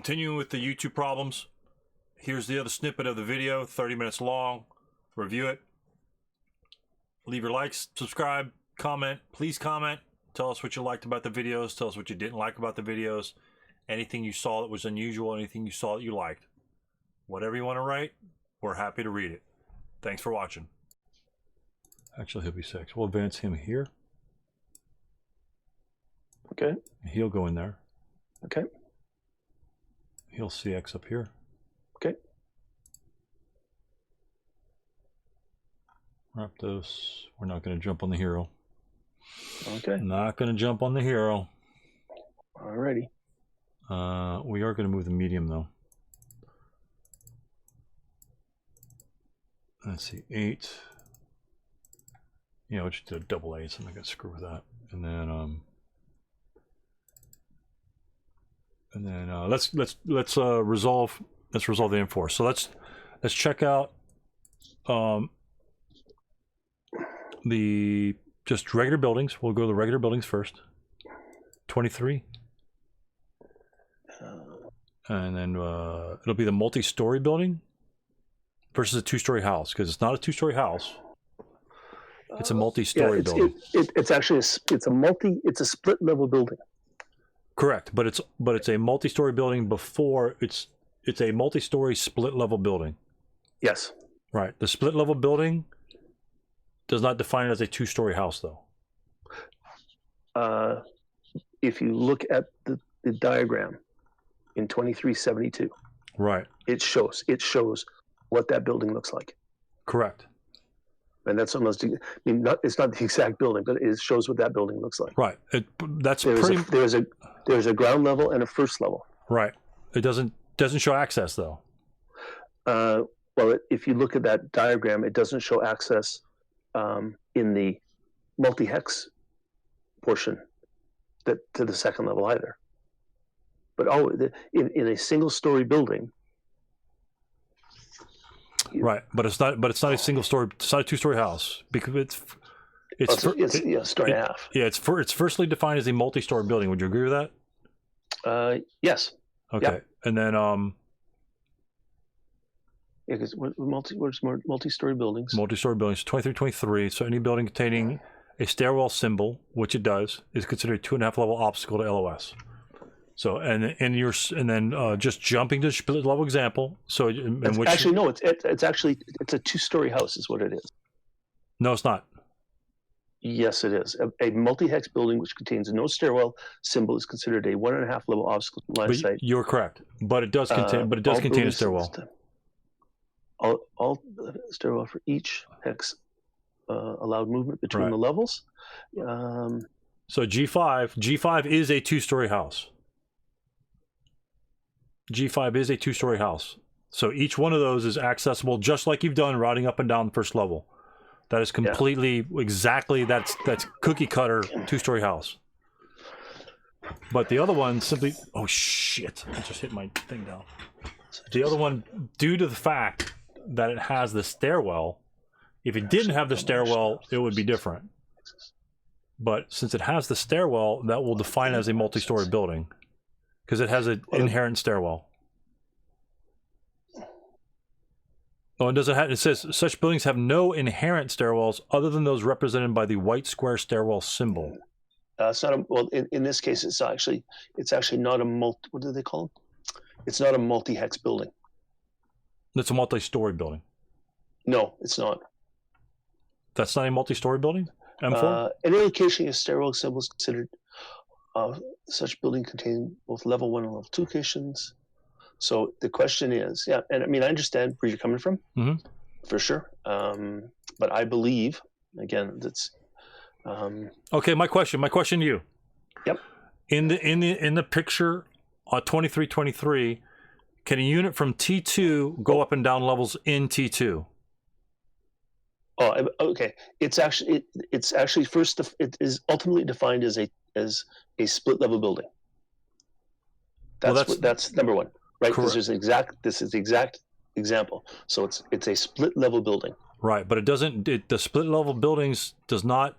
Continuing with the YouTube problems, here's the other snippet of the video, 30 minutes long. Review it. Leave your likes, subscribe, comment. Please comment. Tell us what you liked about the videos. Tell us what you didn't like about the videos. Anything you saw that was unusual, anything you saw that you liked. Whatever you want to write, we're happy to read it. Thanks for watching. Actually, he'll be 6. We'll advance him here. Okay. He'll go in there. Okay. He'll CX up here. Okay. Raptos. We're not going to jump on the hero. Okay. Not going to jump on the hero. Alrighty. We are going to move the medium though. Let's see, 8. Yeah, we'll just do a double 8, so I'm not going to screw with that. And then let's resolve the enforce. So let's check out the just regular buildings. We'll go to the regular buildings first. 23. And then it'll be the multi-story building versus a 2-story house, because it's not a 2-story house. It's a multi-story building. It's actually it's a split level building. Correct, but it's a multi-story building before it's a multi-story split level building. Yes. Right. The split level building does not define it as a 2-story house, though. If you look at the diagram in 2372, right, it shows what that building looks like. Correct. And that's almost, I mean, it's not the exact building, but it shows what that building looks like. Right. There's a ground level and a first level. Right. It doesn't show access though. Well, if you look at that diagram, it doesn't show access in the multi-hex portion to the second level either. But in a single-story building. Right, but it's not a single story. It's not a 2-story house because it's story and a half. Yeah, it's firstly defined as a multi-story building. Would you agree with that? Yes. Okay, yeah. And then yeah, because multi-story buildings. Multi-story buildings, 2323. So any building containing a stairwell symbol, which it does, is considered a 2.5 level obstacle to LOS. So and then just jumping to the split level example. So it's a 2-story house is what it is. No, it's not. Yes, it is. A multi-hex building which contains no stairwell symbol is considered a 1.5 level obstacle to line of sight. You're correct, but it does contain a stairwell. All stairwell for each hex allowed movement between the levels. So G5 is a 2-story house. G5 is a 2-story house. So each one of those is accessible just like you've done routing up and down the first level. That is completely exactly that's cookie cutter 2-story house. But the other one simply, oh shit, I just hit my thing down. The other one, due to the fact that it has the stairwell, if it didn't have the stairwell, it would be different. But since it has the stairwell, that will define it as a multi-story building. Because it has an inherent stairwell. Oh, and it says such buildings have no inherent stairwells other than those represented by the white square stairwell symbol. It's not in this case, it's actually not a what do they call them? It's not a multi-hex building. It's a multi-story building. No, it's not. That's not a multi-story building? M4? Any location a stairwell symbol is considered such building containing both level 1 and level 2 locations. So the question is, and I mean, I understand where you're coming from, for sure. But I believe, again, that's okay. My question to you. Yep. In the picture, 2323, can a unit from T2 go up and down levels in T2? Oh, okay. It's actually first. It is ultimately defined as a split level building. That's number one, right? Because this is the exact example. So it's a split level building. Right, but it doesn't. The split level buildings does not,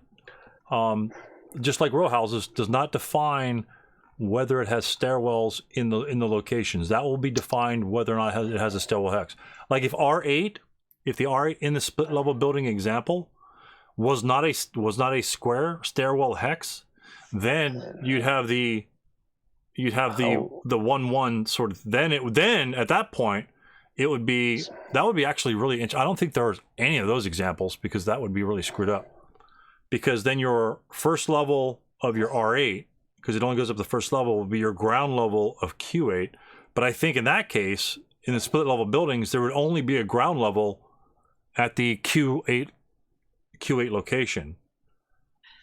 just like row houses, does not define whether it has stairwells in the locations. That will be defined whether or not it has a stairwell hex. Like if the R8 in the split level building example was not a square stairwell hex, then you'd have the 1-1 sort of. Then at that point that would be actually really interesting. I don't think there's any of those examples because that would be really screwed up. Because then your first level of your R8, because it only goes up to the first level, will be your ground level of Q8. But I think in that case, in the split level buildings, there would only be a ground level at the Q8 location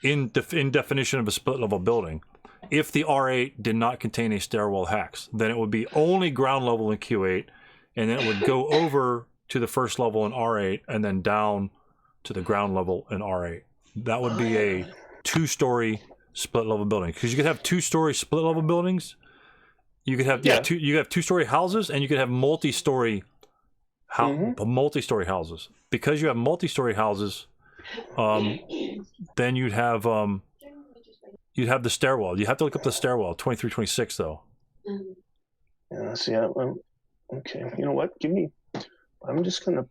in definition of a split level building. If the R8 did not contain a stairwell hex, then it would be only ground level in Q8, and then it would go over to the first level in R8 and then down to the ground level in R8. That would be a 2-story split level building, because you could have 2-story split level buildings. You could have you have 2-story houses, and you could have multi-story houses. Because you have multi-story houses, then you'd have the stairwell. You have to look up the stairwell. 2326 though. Yeah. See, okay. You know what? I'm just gonna.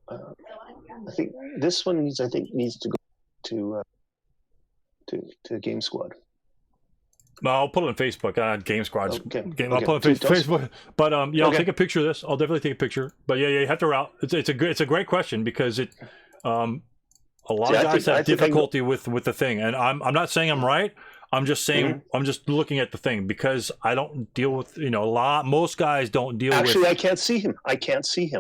I think this one needs to go to Game Squad. No, I'll put it on Facebook. Game Squad. Okay. I'll put it on Facebook. But I'll take a picture of this. I'll definitely take a picture. But yeah, you have to route. It's a great question because it. A lot of guys have difficulty with the thing, and I'm not saying I'm right. I'm just saying I'm just looking at the thing because I don't deal with most guys don't deal with. Actually, I can't see him.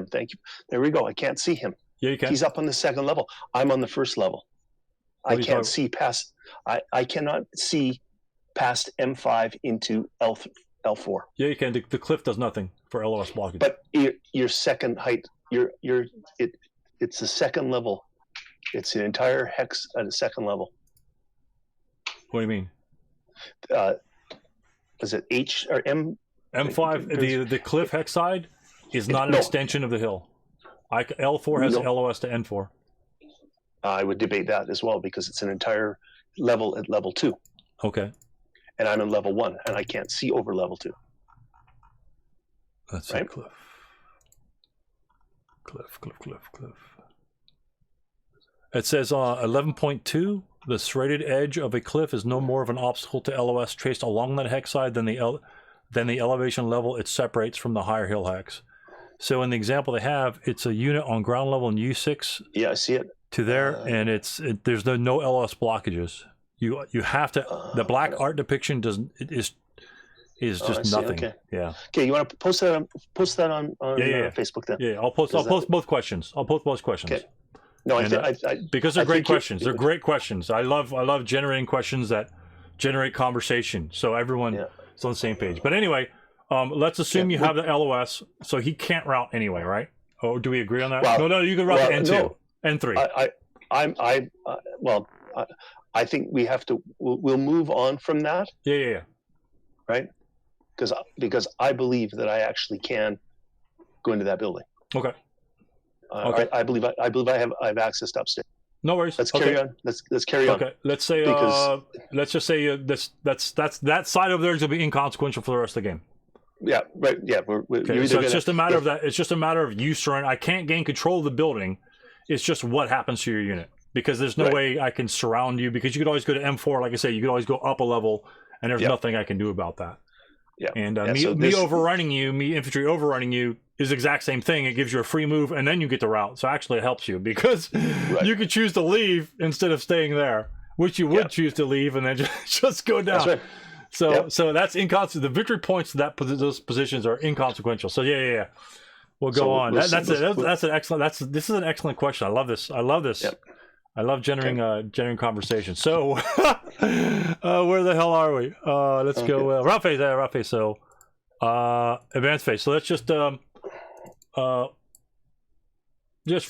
Thank you. There we go. I can't see him. Yeah, you can. He's up on the second level. I'm on the first level. I can't see past. I cannot see past M5 into L4. Yeah, you can. The cliff does nothing for LOS blockage. But your second height. It's the second level. It's an entire hex at a second level. What do you mean? Is it H or M? M5, the cliff hex side is not an extension of the hill. L4 has LOS to N4. I would debate that as well because it's an entire level at level 2. Okay. And I'm in level 1, and I can't see over level 2. That's right. Cliff. It says 11.2, the serrated edge of a cliff is no more of an obstacle to LOS traced along that hex side than the elevation level it separates from the higher hill hex. So in the example they have, it's a unit on ground level in U6. Yeah, I see it. To there, and there's no LOS blockages. You have to. The black art depiction is just nothing. Okay. Yeah. Okay, you want to post that on Facebook then? Yeah, I'll post both questions. I'll post both questions. Okay. No, because they're great questions. They're great questions. I love generating questions that generate conversation, so everyone is on the same page. But anyway, let's assume you have the LOS, so he can't route anyway, right? Oh, do we agree on that? Well, no, you can route the N2, no. N3. I think we have to. We'll move on from that. Yeah. Right, because I believe that I actually can go into that building. Okay. Okay. I believe I have access to upstairs. No worries. Let's carry on. Let's carry on. Okay. Let's say let's just say that side over there is going to be inconsequential for the rest of the game. Yeah. Right. Yeah. Okay. So it's just a matter of that. It's just a matter of you surrender. I can't gain control of the building. It's just what happens to your unit because there's no way I can surround you because you could always go to M4. Like I say, you could always go up a level, and there's nothing I can do about that. Yeah. And me overrunning you, me infantry overrunning you is the exact same thing. It gives you a free move, and then you get the route. So actually, it helps you because you could choose to leave instead of staying there, which you would choose to leave and then just go down. That's right. So that's inconsequential. The victory points to those positions are inconsequential. So yeah. We'll go on. This is an excellent question. I love this. Yep. I love generating conversation. So where the hell are we? Let's go route phase. Route phase. So advanced phase. So let's just for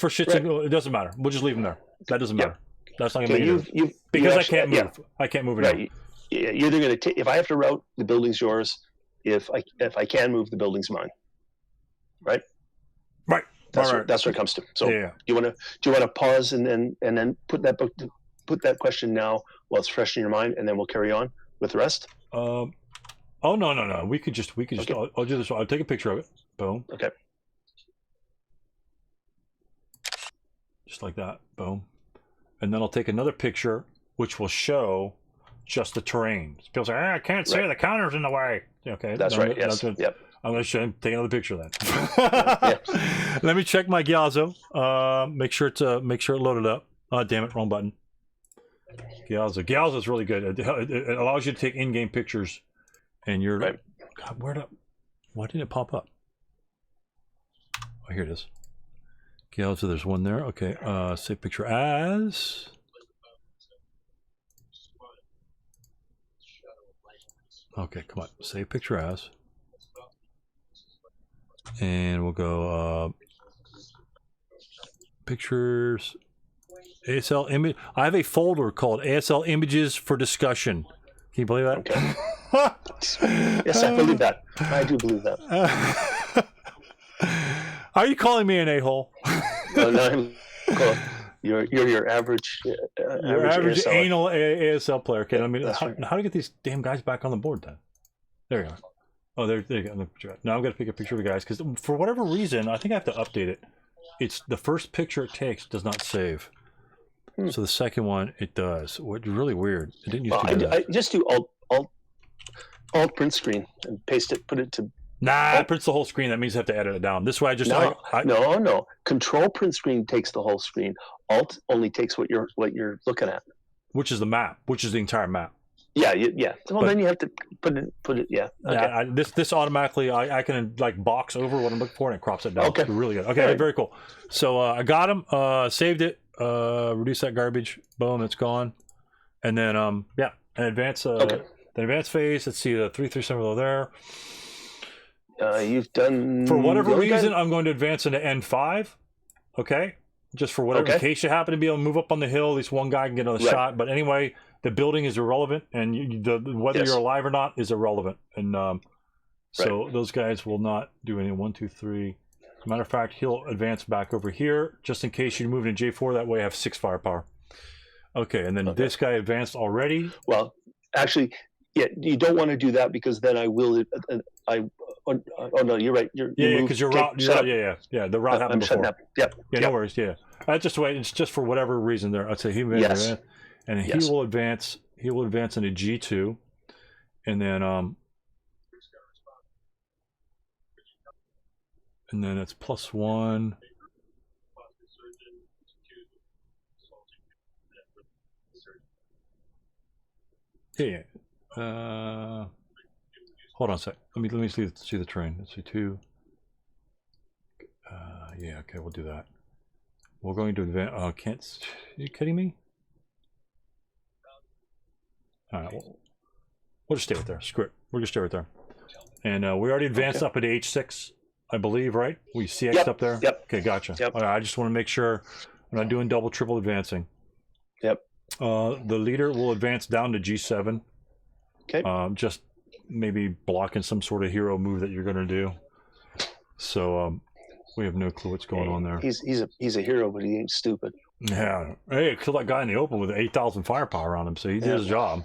shits and it doesn't matter. We'll just leave them there. That doesn't matter. That's not gonna be because I can't move. I can't move it. Right. You're either gonna take if I have to route the building's yours. If I can move the building's mine. Right. Right. That's what it comes to. So do you want to pause and then put that question now while it's fresh in your mind, and then we'll carry on with the rest? Oh no. We could just. Okay. I'll do this. I'll take a picture of it. Boom. Okay. Just like that. Boom. And then I'll take another picture, which will show just the terrain. People say, I can't see the counter's in the way. Okay. That's right. Yes. Yep. I'm going to take another picture then. Yeah. Let me check my Gyazo. Make sure it loaded up. Oh, damn it, wrong button. Gyazo is really good. It allows you to take in-game pictures, and you're right. God, why didn't it pop up? Oh, here it is. Gyazo, there's one there. Okay, save picture as. Okay, come on, save picture as. And we'll go pictures, ASL image. I have a folder called ASL images for discussion. Can you believe that? Okay. Yes, I believe that. I do believe that. Are you calling me an a-hole? No, you're your average. Your average ASL. Anal ASL player. Okay, I mean, how right. do you get these damn guys back on the board then? There you are. Oh, there you go. Now I'm going to pick a picture of the guys because for whatever reason, I think I have to update it. It's the first picture it takes does not save. So the second one, it does. Which is really weird. It didn't used to do that. I just do alt print screen and paste it, put it to. Nah, it prints the whole screen. That means I have to edit it down. This way, I just no. Control print screen takes the whole screen. Alt only takes what you're looking at. Which is the map. Which is the entire map. Yeah. Well, then you have to put it. Yeah. Okay. Yeah. This automatically, I can like box over what I'm looking for and it crops it down. Okay. Really good. Okay. Right. Very cool. So I got them. Saved it. Reduce that garbage. Boom. It's gone. And then an advance. The advanced phase. Let's see the 337 over there. You've done. For whatever reason, I'm going to advance into N5. Okay. Just for whatever, in case you happen to be able to move up on the hill, at least one guy can get another shot. But anyway, the building is irrelevant, and whether you're alive or not is irrelevant. And so those guys will not do any 1, 2, 3. Matter of fact, he'll advance back over here just in case you move into J4. That way, I have 6 firepower. Okay, and then this guy advanced already. Well, actually, yeah, you don't want to do that because then I will. Oh no, you're right. Because your route. Yeah. The route happened before. Yep. No worries. Yeah, just wait. It's just for whatever reason there. I'd say he and he will advance. He will advance into G2, and then it's +1. Yeah. Hold on a sec. Let me see the train. Let's see 2. Okay, we'll do that. We're going to advance. Are you kidding me? All right, we'll just stay right there. Screw it. We'll just stay right there. And we already advanced up into H6, I believe, right? We CX up there. Yep. Okay, gotcha. Yep. All right, I just want to make sure I'm not doing double, triple advancing. Yep. The leader will advance down to G7. Okay. Just maybe blocking some sort of hero move that you're going to do. So we have no clue what's going on there. He's a hero, but he ain't stupid. Yeah. Hey, killed that guy in the open with 8,000 firepower on him, so he did his job.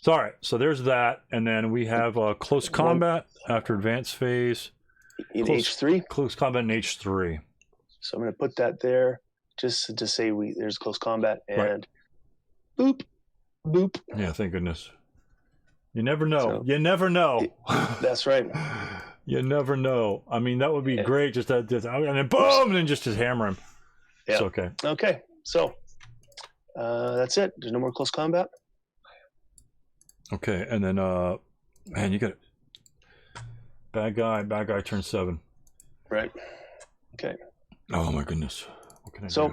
So all right. So there's that, and then we have close combat after advanced phase. In H3. Close combat in H3. So I'm going to put that there just to say there's close combat and boop. Yeah. Thank goodness. You never know. So, you never know. That's right. You never know. I mean, that would be great. Just and then boom, and then just hammer him. Yeah. It's okay. Okay. So that's it. There's no more close combat. Okay, and then man, you got it. Bad guy turns 7. Right. Okay. Oh my goodness. What can I do? So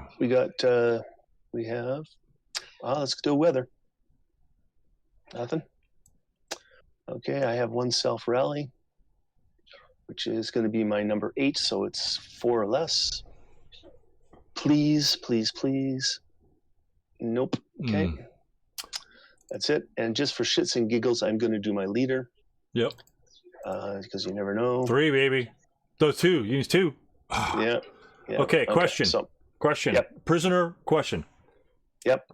we have. Let's do weather. Nothing. Okay, I have 1 self rally, which is going to be my number 8, so it's 4 or less. Please. Nope. Okay. That's it. And just for shits and giggles, I'm going to do my leader. Yep. Because you never know. 3, baby. Those 2. You use 2. Yeah. Okay. Question. Question. Yep. Prisoner. Question. Yep.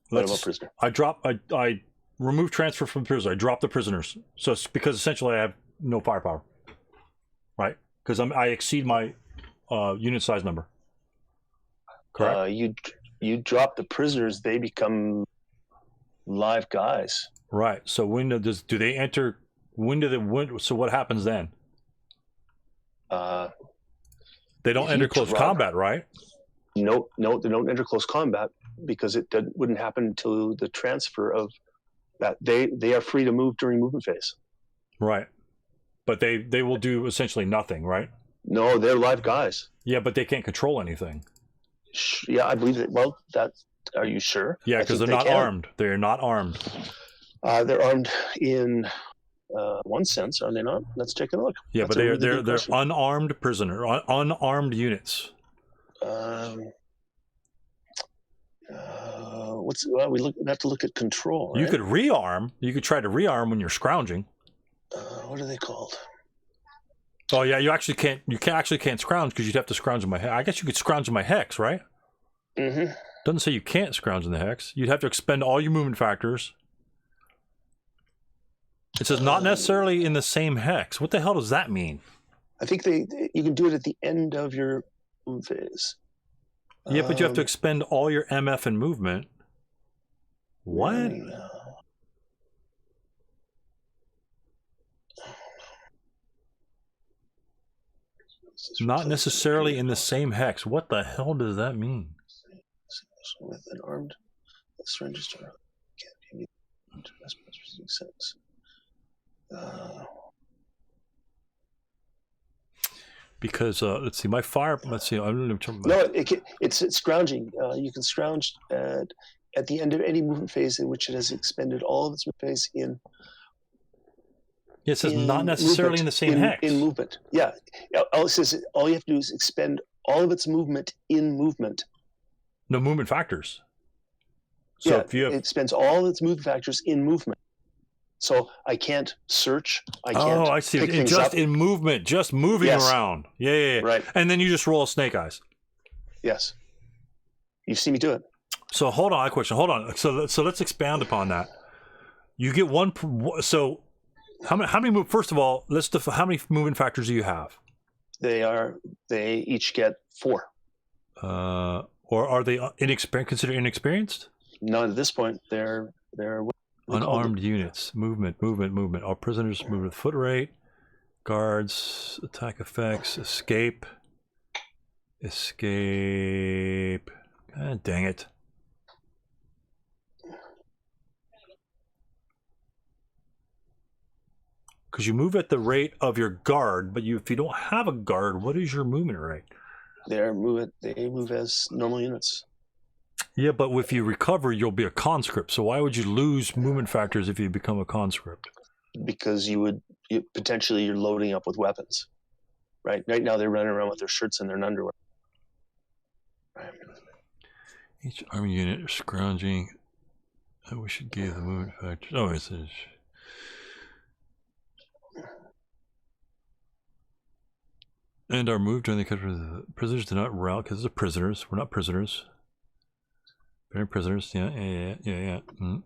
What about prisoner? I remove transfer from prisoners. I drop the prisoners. So it's because essentially I have no firepower, right? Because I exceed my unit size number. Correct. You drop the prisoners, they become live guys. Right. So when do they enter? So what happens then? They don't enter close combat, right? No, they don't enter close combat because it wouldn't happen until the transfer of that. They are free to move during movement phase. Right. But they will do essentially nothing, right? No, they're live guys. Yeah, but they can't control anything. Yeah, I believe it. Well, are you sure? Yeah, because they're not armed. They're not armed. They're armed in one sense, are they not? Let's take a look. Yeah, but they're unarmed unarmed units. We have to look at control. Right? You could rearm. You could try to rearm when you're scrounging. What are they called? Oh yeah, you can't scrounge because you'd have to scrounge in my hex. I guess you could scrounge in my hex, right? Mm-hmm. Doesn't say you can't scrounge in the hex. You'd have to expend all your movement factors. It says not necessarily in the same hex. What the hell does that mean? I think you can do it at the end of your move phase. Yeah, but you have to expend all your MF and movement. What? Not necessarily in the same hex. What the hell does that mean? With an armed register can't be sense. Because let's see, my fire. Let's see. No, it's scrounging. You can scrounge at the end of any movement phase in which it has expended all of its movement phase in. It says not necessarily in the same hex. In movement, yeah. It says all you have to do is expend all of its movement in movement. No movement factors. So yeah, it spends all of its movement factors in movement. So I can't search. I can't. Oh, I see. Pick just up. In movement, just moving around. Yeah. Right. And then you just roll snake eyes. Yes. You see me do it. So hold on, I question. Hold on. So let's expand upon that. You get one. So how many? First of all, how many movement factors do you have? They each get 4. Or are they considered inexperienced? No, at this point they're unarmed units. Movement. All prisoners move with foot rate. Guards, attack effects, escape. God dang it. Because you move at the rate of your guard, but if you don't have a guard, what is your movement rate? They move as normal units. Yeah, but if you recover, you'll be a conscript. So why would you lose movement factors if you become a conscript? Because potentially you're loading up with weapons. Right now they're running around with their shirts and their underwear. Right. Each army unit is scrounging. I wish it gave the movement factors. Oh, it says. And are moved during the country. The prisoners do not route because they're prisoners. We're not prisoners. Very prisoners. Yeah. Mm.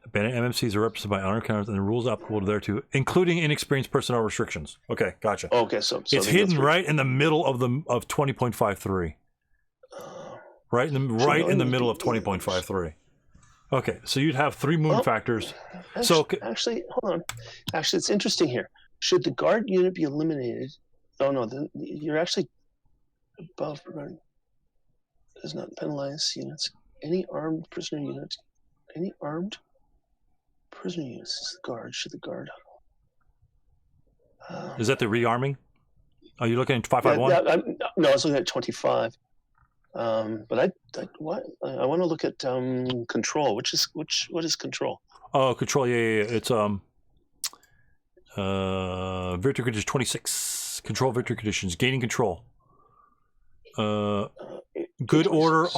Abandoned MMCs are represented by honor counters and the rules applicable to thereto, including inexperienced personnel restrictions. Okay, gotcha. Okay, so it's hidden right in the middle of 20.53. Right in the middle of 20.53. Okay, so you'd have 3 movement factors. Actually, hold on. Actually, it's interesting here. Should the guard unit be eliminated? Oh no, then you're actually above. Does not penalize units. Any armed prisoner unit. Any armed prisoner units. Is the guard? Should the guard? Is that the rearming? Are you looking at 551? No, I was looking at 25. But I want to look at control. What is control? Oh, control. Yeah. It's victory conditions 26. Control victory conditions. Gaining control. Good order.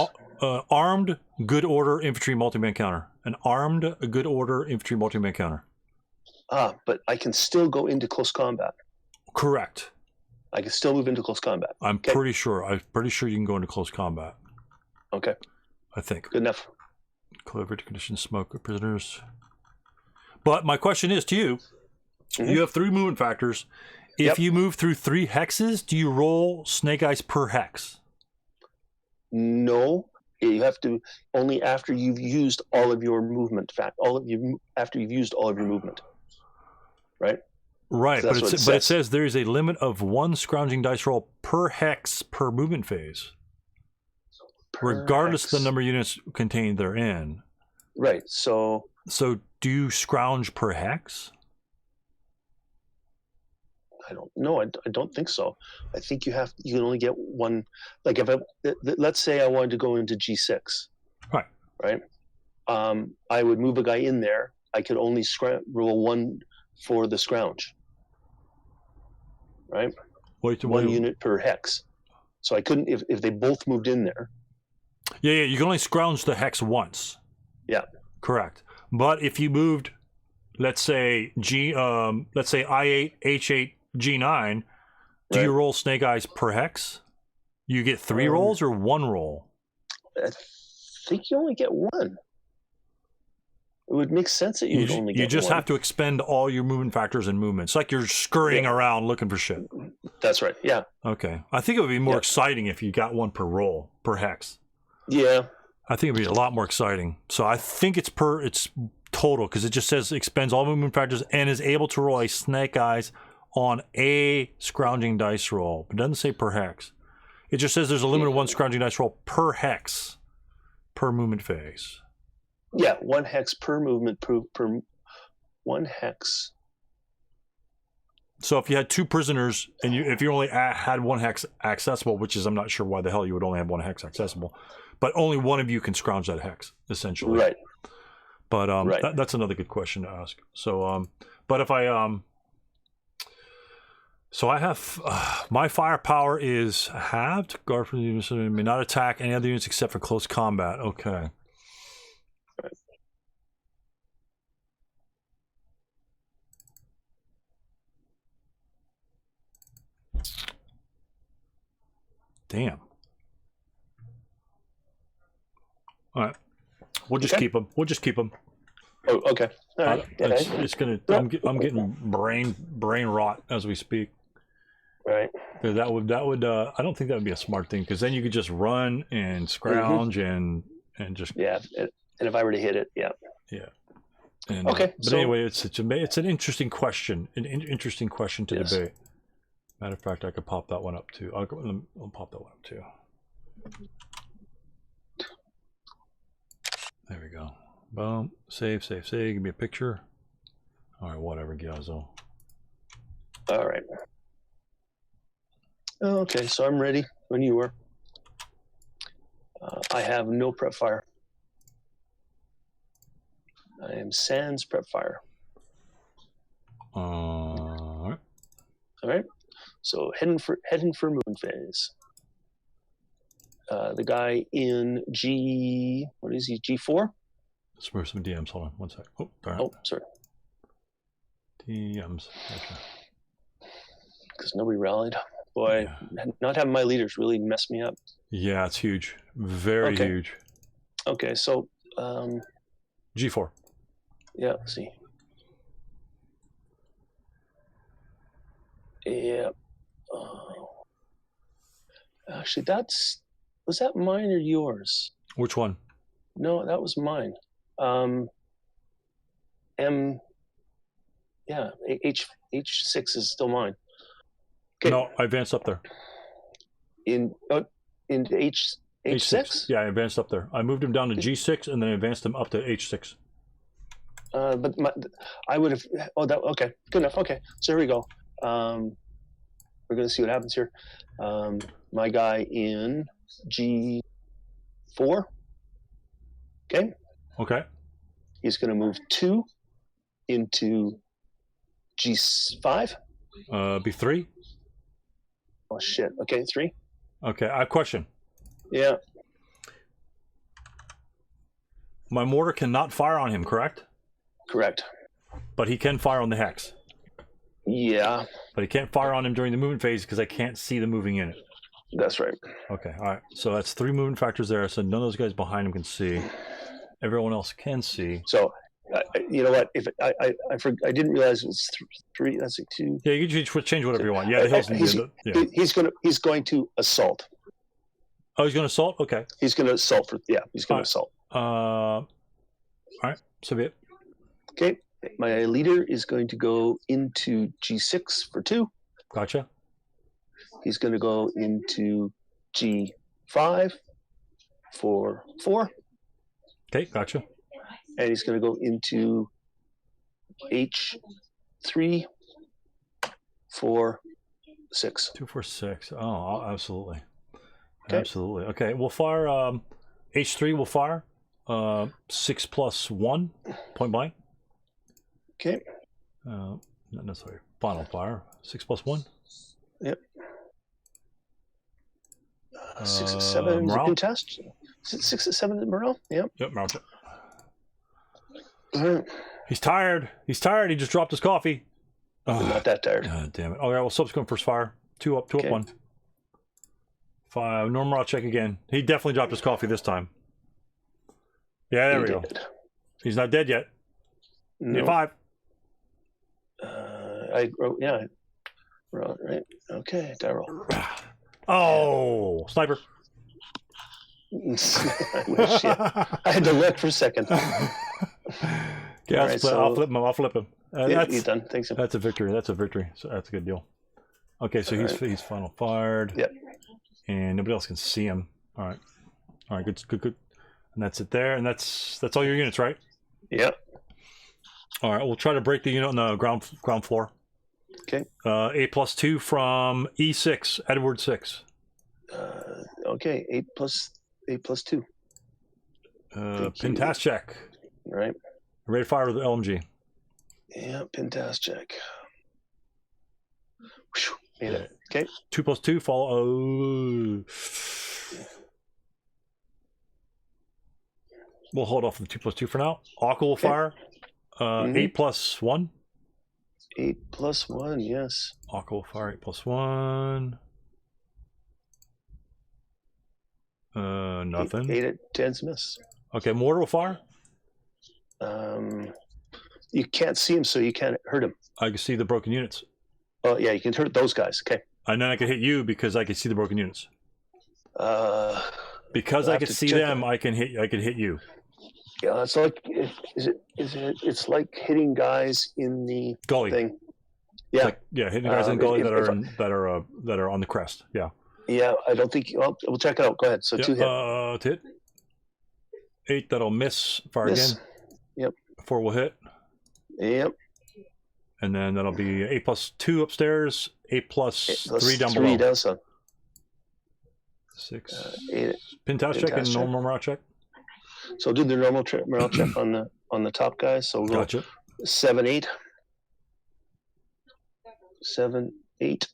Armed good order infantry multi-man counter. An armed good order infantry multi-man counter. But I can still go into close combat. Correct. I can still move into close combat. I'm pretty sure you can go into close combat. Okay. I think. Good enough. Clever conditions, smoke, prisoners. But my question is to you: you have 3 movement factors. If you move through 3 hexes, do you roll snake eyes per hex? No, you have to only after you've used all of your movement. After you've used all of your movement, right? Right, So but it says there is a limit of 1 scrounging dice roll per hex per movement phase, regardless of the number of units contained therein. Right. So do you scrounge per hex? I don't know. I don't think so. I think you can only get 1. Like if let's say I wanted to go into G6. Right. I would move a guy in there. I could only roll 1 for the scrounge. Right. 1 unit per hex. So I couldn't if they both moved in there. Yeah. You can only scrounge the hex once. Yeah. Correct. But if you moved, let's say I8, H8, G9, do you roll snake eyes per hex? You get 3 rolls or 1 roll? I think you only get 1. It would make sense that you would only get 1. You just have to expend all your movement factors and movements. Like you're scurrying around looking for shit. That's right. Yeah. Okay. I think it would be more exciting if you got 1 per roll, per hex. Yeah. I think it'd be a lot more exciting. So I think it's total, because it just says expends all movement factors and is able to roll a snake eyes on a scrounging dice roll. It doesn't say per hex. It just says there's a limit of 1 scrounging dice roll per hex per movement phase. Yeah, 1 hex per movement per 1 hex. So if you had 2 prisoners and if you only had 1 hex accessible, which is I'm not sure why the hell you would only have 1 hex accessible, but only one of you can scrounge that hex essentially. Right. But that's another good question to ask. So but if I so I have my firepower is halved. Guard from the units may not attack any other units except for close combat. Okay. Right. Damn. All right. We'll just keep them. We'll just keep them. Oh, okay. All right. It's gonna. I'm getting brain rot as we speak. Right. That would. I don't think that would be a smart thing, because then you could just run and scrounge and just. Yeah. And if I were to hit it, yeah. Yeah. And, okay. But anyway, it's an interesting question. An interesting question to debate. Matter of fact, I could pop that one up too. I'll pop that one up too. There we go. Boom. Save. Give me a picture. All right, whatever, Gazzo. All right. Okay, so I'm ready when you are. I have no prep fire. I am sans prep fire. All right. All right. So heading for movement phase. The guy in what is he? G4? Let's move some DMs. Hold on one sec. Oh, darn it. Oh, sorry. DMs. Okay. Because nobody rallied. Boy, not having my leaders really messed me up. Yeah, it's huge. Very huge. Okay, so G4. Yeah, let's see. Yeah. Actually, was that mine or yours? Which one? No, that was mine. H6 is still mine. Okay. No, I advanced up there. Into H6? Yeah, I advanced up there. I moved him down to G6 and then I advanced him up to H6. But I would have. Oh, that okay. Good enough. Okay, so here we go. We're going to see what happens here. My guy in G4. Okay. Okay. He's going to move 2 into G5. Be 3. Oh shit. Okay, 3. Okay, I have a question. Yeah. My mortar cannot fire on him, correct? Correct. But he can fire on the hex. Yeah. But he can't fire on him during the movement phase because I can't see the moving in it. That's right. Okay, all right. So that's 3 movement factors there. So none of those guys behind him can see. everyone else can see. So, you know what? If I didn't realize it was 3. That's like 2. Yeah, you can change whatever you want. Yeah, the hills. He's going to assault. Oh, he's going to assault. Okay. He's going to assault He's going to assault. All right. So be it. Okay. My leader is going to go into G6 for 2. Gotcha. He's going to go into G5 for 4. Okay, gotcha. And he's going to go into H3 for 6. 2, 4, 6. Oh, absolutely. Okay. Absolutely. Okay, we'll fire H3. We'll fire 6 plus 1 point blank. Okay. Not necessarily final fire. 6 plus 1. Yep. 6 and 7 is a good test. 6 and 7 is morale. Yep. Yep. Morale check. All right. He's tired. He's tired. He just dropped his coffee. Oh, not that tired. Damn it. All right. Well, subsequent first fire. 2 up. 2 up. 1. 5. Normal morale check again. He definitely dropped his coffee this time. Yeah, there we go. He's not dead yet. No. 5. I wrote, yeah. Right. Okay, die roll. Oh, sniper. I wish, yeah. I had to look for a second. Yeah, I'll flip him. He's done. Thanks. That's a victory. That's a victory. So that's a good deal. Okay, so he's final fired. Yep. And nobody else can see him. All right. Good. And that's it there. And that's all your units, right? Yep. All right. We'll try to break the unit on the ground floor. Okay. 8+2 from E6, Edward 6. Okay. 8 plus 2. Pin task check. Right. Ready to fire with the LMG. Yeah, pin task check. Whew, made it. Okay. 2+2 follow. Oh. We'll hold off on the 2+2 for now. Aqua will fire. 8 plus 1. 8 plus 1, yes. Aqua will fire 8 plus 1. Nothing. 8 at 10's miss. Okay, mortar will fire. You can't see him, so you can't hurt him. I can see the broken units. Oh yeah, you can hurt those guys. Okay. And then I can hit you because I can see the broken units. Because I'll I can see them, I can hit you. Yeah, it's like it's like hitting guys in the gully thing. Yeah, hitting guys in the gully that are on the crest. Yeah. Yeah, I don't think. Well, we'll check it out. Go ahead. So 2 hit. To hit. 8 that'll miss. Fire again. Yep. 4 will hit. Yep. And then that'll be 8 plus 2 upstairs. 8 plus 3 down 3 below. Down, son. 6. 8. Pin task check and normal morale check. So do the normal morale check on the top guys. So we'll gotcha. 7, 8. 7, 8.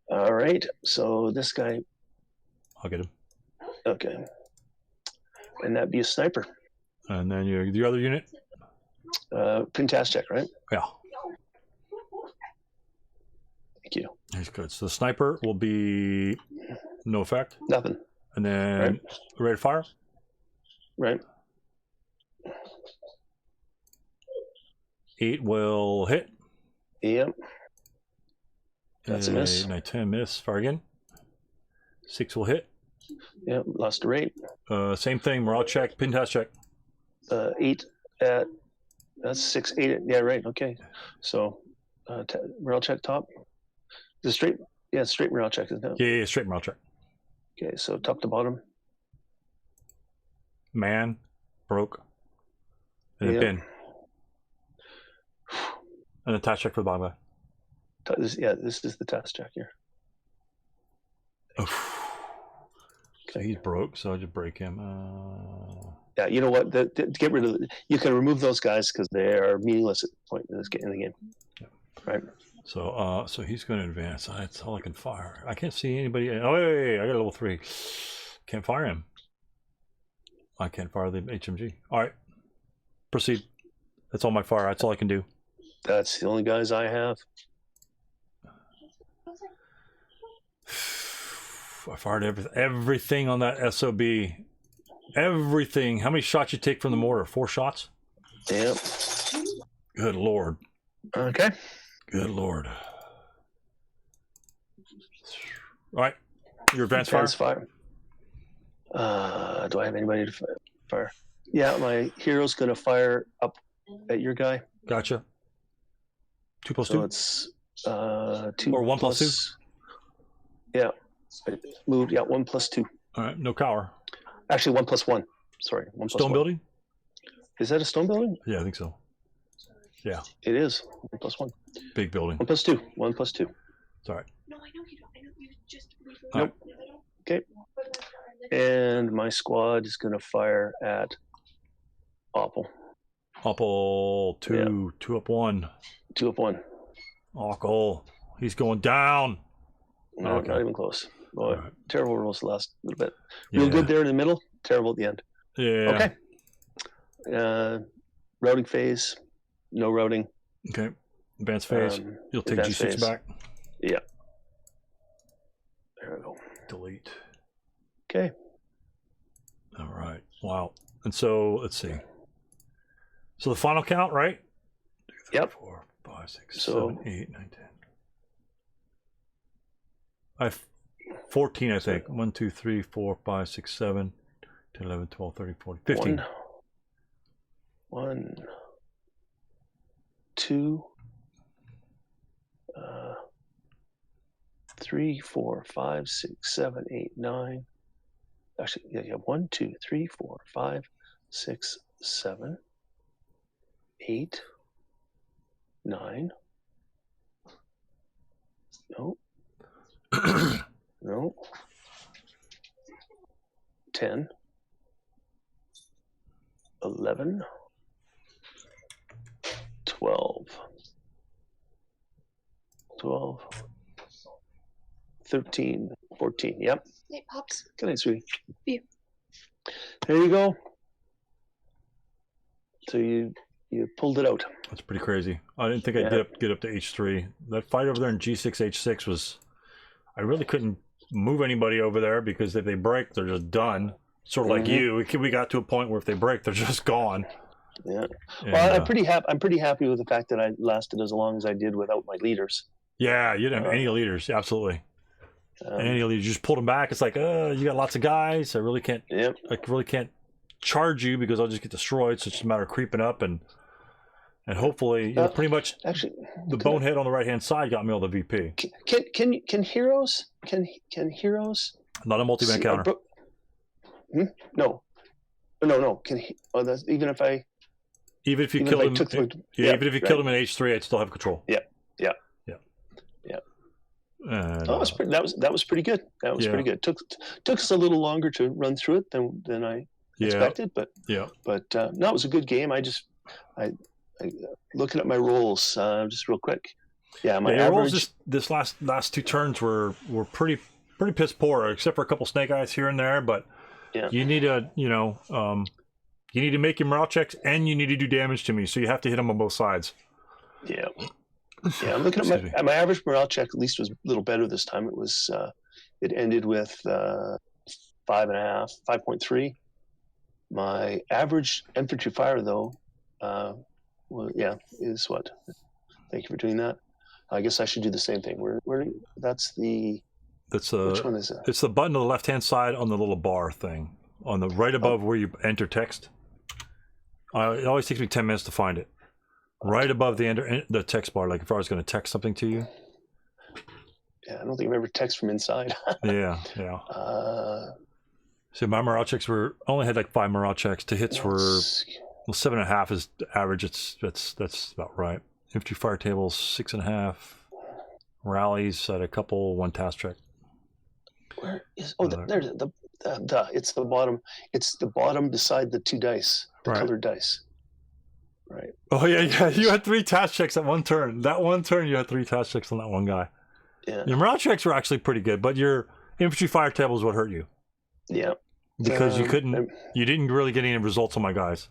All right. So this guy. I'll get him. Okay. And that'd be a sniper. And then your other unit. Pin task check, right? Yeah. Thank you. That's good. So the sniper will be no effect. Nothing. And then ready to fire. Right. 8 will hit. Yep. That's a miss. 9, 10 miss. Fire again. 6 will hit. Yep. Lost a rate. Same thing. Morale check. Pin task check. 8 at. That's 6, 8. Yeah. Right. Okay. So morale check top. Is it straight? Yeah. Straight morale check, isn't it? Yeah. Straight morale check. Okay. So top to bottom. Man. Broke. And a pin. And a task check for the bottom guy. This is the task check here. So he's broke, so I just break him. Yeah, you know what? To get rid of you can remove those guys because they are meaningless at the point in the game. Yeah. Right. So he's going to advance. That's all I can fire. I can't see anybody. Oh, wait, I got a level 3. Can't fire him. I can't fire the HMG. All right. Proceed. That's all my fire. That's all I can do. That's the only guys I have. I fired everything on that SOB. Everything. How many shots you take from the mortar? 4 shots? Yep. Good Lord. Okay. Good Lord. All right. Your advanced fire? Do I have anybody to fire? Yeah, my hero's going to fire up at your guy. Gotcha. 2 plus 2? So it's 2 or 1 plus 2? Yeah. Moved. Yeah, 1 plus 2. All right. No cower. Actually, 1 plus 1. Sorry. 1 plus stone 1. building? Is that a stone building? Yeah, I think so. Yeah. It is. 1 plus 1. Big building. 1 plus 2. 1 plus 2. It's all right. No, I know you don't. I know you just. Nope. Okay. And my squad is going to fire at Opal. Opal 2. Yeah. 2 up 1. 2 up 1. Opal. He's going down. No, okay. Not even close. Boy, right. Terrible rolls the last little bit. Real good there in the middle. Terrible at the end. Yeah. Okay. Routing phase. No routing. Okay. Advanced phase. You'll take G6 phase. Back. Yeah. There we go. Delete. Okay. All right. Wow. And so let's see. So the final count, right? 2, 3, yep. 4, 5, 6, 7, 8, 9, 10. I have 14, I think. 1, 2, 3, 4, 5, 6, 7, 10, 11, 12, 13, 14, 15. 1, 2, 3, 4, 5, 6, 7, 8, 9. Actually, yeah. 1, 2, 3, 4, 5, 6, 7, 8, 9. No. No. 10. 11. 12. 12. 13. 14. Yep. Hey, Pops. Good night, sweetie. You. There you go. So you pulled it out. That's pretty crazy. I didn't think I'd get up to H3. That fight over there in G6, H6 was... I really couldn't move anybody over there because if they break, they're just done. Sort of like you. We got to a point where if they break, they're just gone. Yeah. And, well, I'm pretty happy with the fact that I lasted as long as I did without my leaders. Yeah, you didn't have any leaders. Absolutely. Any leaders. You just pulled them back. It's like, you got lots of guys. I really can't. Yep. I really can't charge you because I'll just get destroyed. So it's just a matter of creeping up and hopefully, pretty much. Actually, the bonehead on the right hand side got me on the VP. Can heroes? Not a multi-man counter. No. Can he? Oh, that's even if I. Even if you killed him, even if you killed him in H3, I'd still have control. Yeah. That was pretty good. That was pretty good. Took us a little longer to run through it than I expected, but no, it was a good game. I looking at my rolls just real quick. Yeah, my average rolls this last 2 turns were pretty piss poor, except for a couple snake eyes here and there. But you need to you need to make your morale checks and you need to do damage to me, so you have to hit them on both sides. Yeah. Yeah, I'm looking at my average morale check. At least was a little better this time. It was it ended with 5.5, 5.3. My average infantry fire though, is what? Thank you for doing that. I guess I should do the same thing. Where which one is that? It's the button on the left hand side on the little bar thing on the right above where you enter text. It always takes me 10 minutes to find it. Right above the text bar, like if I was going to text something to you. Yeah, I don't think I've ever text from inside. yeah. So my morale checks only had like 5 morale checks. To hits were 7.5 is average. That's about right. Infantry fire tables 6.5. Rallies at a couple, 1 task check. Where is? Oh, there's it's the bottom. It's the bottom beside the 2 dice, the colored dice. Right. Oh yeah. You had 3 task checks at one turn. That one turn, you had 3 task checks on that one guy. Yeah. Your morale checks were actually pretty good, but your infantry fire table is what hurt you. Yeah. Because you didn't really get any results on my guys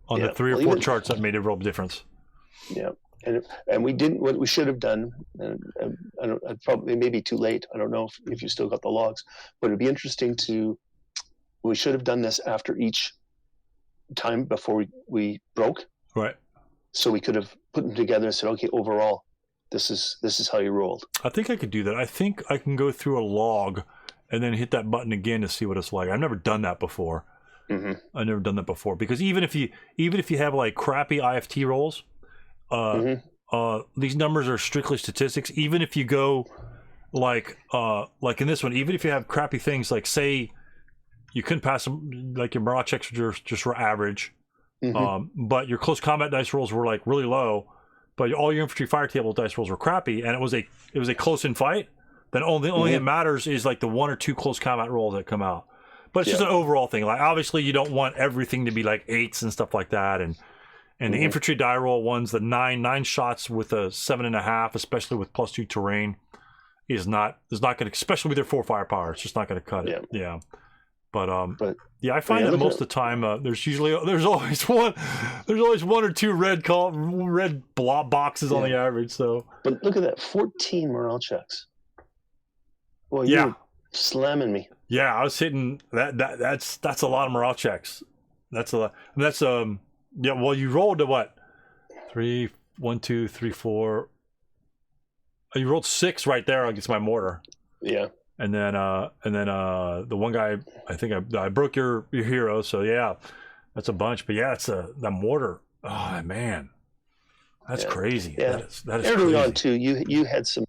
on the 3 or 4 charts that made a real difference. Yeah. And we didn't. What we should have done, and I don't. I'd probably, it may be too late. I don't know if you still got the logs, but it'd be interesting to. We should have done this after each time before we broke. Right. So we could have put them together and said, okay, overall, this is how you rolled. I think I could do that. I think I can go through a log and then hit that button again to see what it's like. I've never done that before. Mm-hmm. I've never done that before because even if you have like crappy IFT rolls, these numbers are strictly statistics. Even if you go like in this one, even if you have crappy things like say you couldn't pass them, like your morale checks just were average, but your close combat dice rolls were like really low, but all your infantry fire table dice rolls were crappy, and it was a close in fight. Then only thing that matters is like the 1 or 2 close combat rolls that come out. But it's just an overall thing. Like obviously you don't want everything to be like 8s and stuff like that, and the infantry die roll ones, the 9 shots with a 7.5, especially with +2 terrain, is not going to, especially with their 4 firepower, it's just not going to cut it. Yeah. But I find that most of the time there's always one or two red blob boxes on the average. So, but look at that, 14 morale checks. Well, you're slamming me. Yeah, I was hitting that's a lot of morale checks. That's a lot. That's well, you rolled to what? 3, 1, 2, 3, 4. You rolled 6 right there against my mortar. Yeah. And then the one guy, I think I broke your hero, so yeah, that's a bunch. But yeah, it's that mortar. Oh man, that's crazy. Yeah, that is early crazy. on too. You had some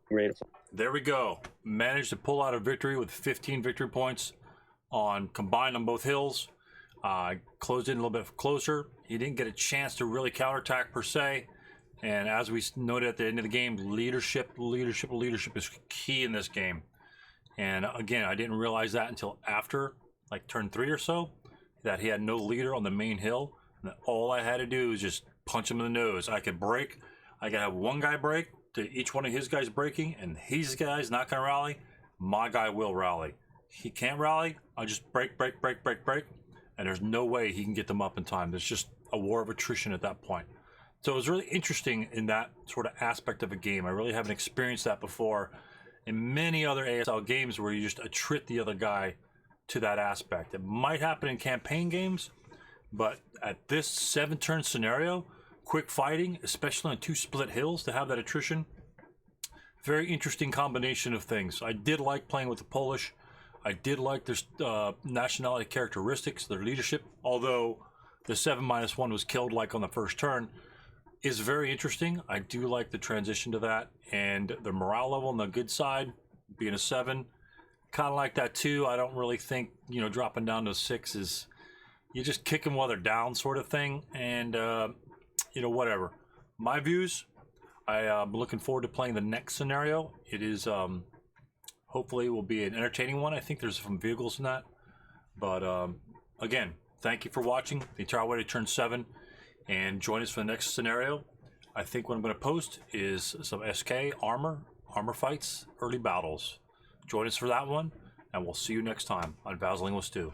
great. There we go. Managed to pull out a victory with 15 victory points combined on both hills. Closed in a little bit closer. He didn't get a chance to really counterattack per se. And as we noted at the end of the game, leadership is key in this game. And again, I didn't realize that until after, like turn 3 or so, that he had no leader on the main hill. And all I had to do was just punch him in the nose. I could break. I could have one guy break to each one of his guys breaking, and his guy's not going to rally. My guy will rally. He can't rally. I'll just break. And there's no way he can get them up in time. There's just a war of attrition at that point. So it was really interesting in that sort of aspect of a game. I really haven't experienced that before in many other ASL games where you just attrit the other guy to that aspect. It might happen in campaign games, but at this 7-turn scenario, quick fighting, especially on 2 split hills, to have that attrition, very interesting combination of things. I did like playing with the Polish. I did like their nationality characteristics, their leadership, although the 7-1 was killed like on the first turn. Is very interesting. I do like the transition to that, and the morale level on the good side being a 7, kind of like that too. I don't really think dropping down to a 6 is, you just kick them while they're down sort of thing, and whatever. My views, I'm looking forward to playing the next scenario. It is hopefully will be an entertaining one. I think there's some vehicles in that, but again, thank you for watching the entire way to turn 7. And join us for the next scenario. I think what I'm going to post is some SK armor fights, early battles. Join us for that one, and we'll see you next time on Vaseline with Stu.